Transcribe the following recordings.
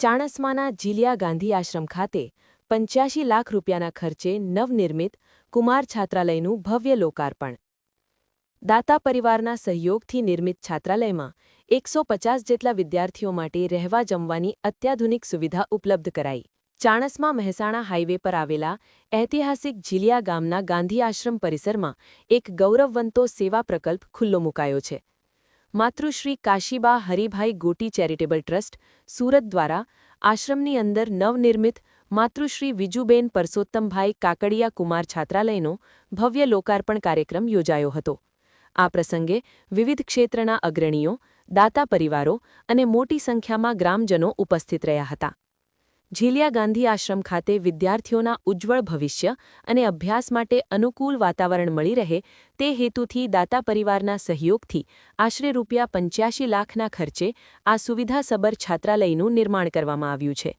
ચાણસ્માના ઝીલિયા ગાંધી આશ્રમ ખાતે 85 લાખ રૂપિયાના ખર્ચે નવનિર્મિત કુમાર છાત્રાલયનું ભવ્ય લોકાર્પણ। દાતા પરિવારના સહયોગથી નિર્મિત છાત્રાલયમાં 150 જેટલા વિદ્યાર્થીઓ માટે રહેવા જમવાની અત્યાધુનિક સુવિધા ઉપલબ્ધ કરાઈ। ચાણસ્મા મહેસાણા હાઇવે પર આવેલા ઐતિહાસિક ઝીલિયા ગામના ગાંધી આશ્રમ પરિસરમાં એક ગૌરવવંતો સેવા પ્રકલ્પ ખુલ્લો મુકાયો છે। માતૃશ્રી કાશીબા હરિભાઈ ગોટી ચેરિટેબલ ટ્રસ્ટ સુરત દ્વારા આશ્રમની અંદર નવનિર્મિત માતૃશ્રી વિજુબેન પરસોત્તમભાઈ કાકડિયા કુમાર છાત્રાલયનો ભવ્ય લોકાર્પણ કાર્યક્રમ યોજાયો હતો। આ પ્રસંગે વિવિધ ક્ષેત્રના અગ્રણીઓ, દાતા પરિવારો અને મોટી સંખ્યામાં ગ્રામજનો ઉપસ્થિત રહ્યા હતા। ઝીલિયા ગાંધી આશ્રમ ખાતે વિદ્યાર્થીઓના ઉજ્જવળ ભવિષ્ય અને અભ્યાસ માટે અનુકૂળ વાતાવરણ મળી રહે તે હેતુથી દાતા પરિવારના સહયોગથી આશરે ₹85 લાખના ખર્ચે આ સુવિધાસભર છાત્રાલયનું નિર્માણ કરવામાં આવ્યું છે।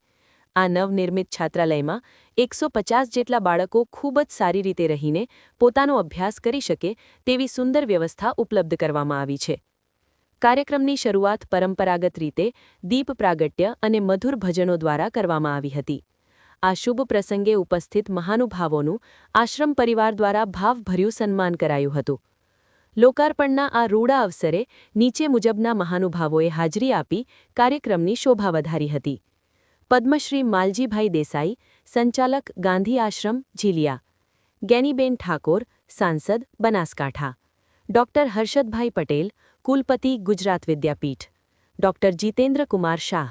આ નવનિર્મિત છાત્રાલયમાં 150 જેટલા બાળકો ખૂબ જ સારી રીતે રહીને પોતાનો અભ્યાસ કરી શકે તેવી સુંદર વ્યવસ્થા ઉપલબ્ધ કરવામાં આવી છે। કાર્યક્રમની શરૂઆત પરંપરાગત રીતે દીપ પ્રાગટ્ય અને મધુર ભજનો દ્વારા કરવામાં આવી હતી। આ શુભ પ્રસંગે ઉપસ્થિત મહાનુભાવોનું આશ્રમ પરિવાર દ્વારા ભાવભર્યું સન્માન કરાયું હતું। લોકાર્પણના આ રૂડા અવસરે નીચે મુજબના મહાનુભાવોએ હાજરી આપી કાર્યક્રમની શોભા વધારી હતી। પદ્મશ્રી માલજીભાઈ દેસાઈ, સંચાલક ગાંધી આશ્રમ ઝીલિયા, ગેનીબેન ઠાકોર, સાંસદ બનાસકાંઠા, ડોક્ટર હર્ષદભાઈ પટેલ, કુલપતિ ગુજરાત વિદ્યાપીઠ, ડોક્ટર જીતેન્દ્ર કુમાર શાહ,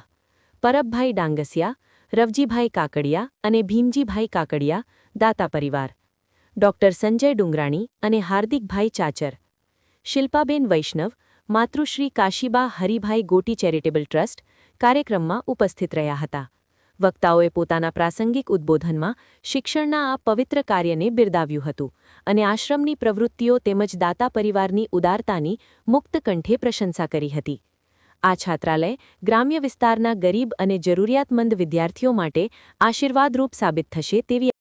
પરબભાઈ ડાંગસિયા, રવજીભાઈ કાકડિયા અને ભીમજીભાઈ કાકડિયા, દાતા પરિવાર, ડોક્ટર સંજય ડુંગરાણી અને હાર્દિકભાઈ ચાચર, શિલ્પાબેન વૈષ્ણવ, માતૃશ્રી કાશીબા હરિભાઈ ગોટી ચેરિટેબલ ટ્રસ્ટ કાર્યક્રમમાં ઉપસ્થિત રહ્યા હતા। વક્તાઓએ પોતાના પ્રાસંગિક ઉદ્બોધનમાં શિક્ષણના આ પવિત્ર કાર્યને બિરદાવ્યું હતું અને આશ્રમની પ્રવૃત્તિઓ તેમજ દાતા પરિવારની ઉદારતાની મુક્ત કંઠે પ્રશંસા કરી હતી। આ છાત્રાલય ગ્રામ્ય વિસ્તારના ગરીબ અને જરૂરિયાતમંદ વિદ્યાર્થીઓ માટે આશીર્વાદરૂપ સાબિત થશે તેવી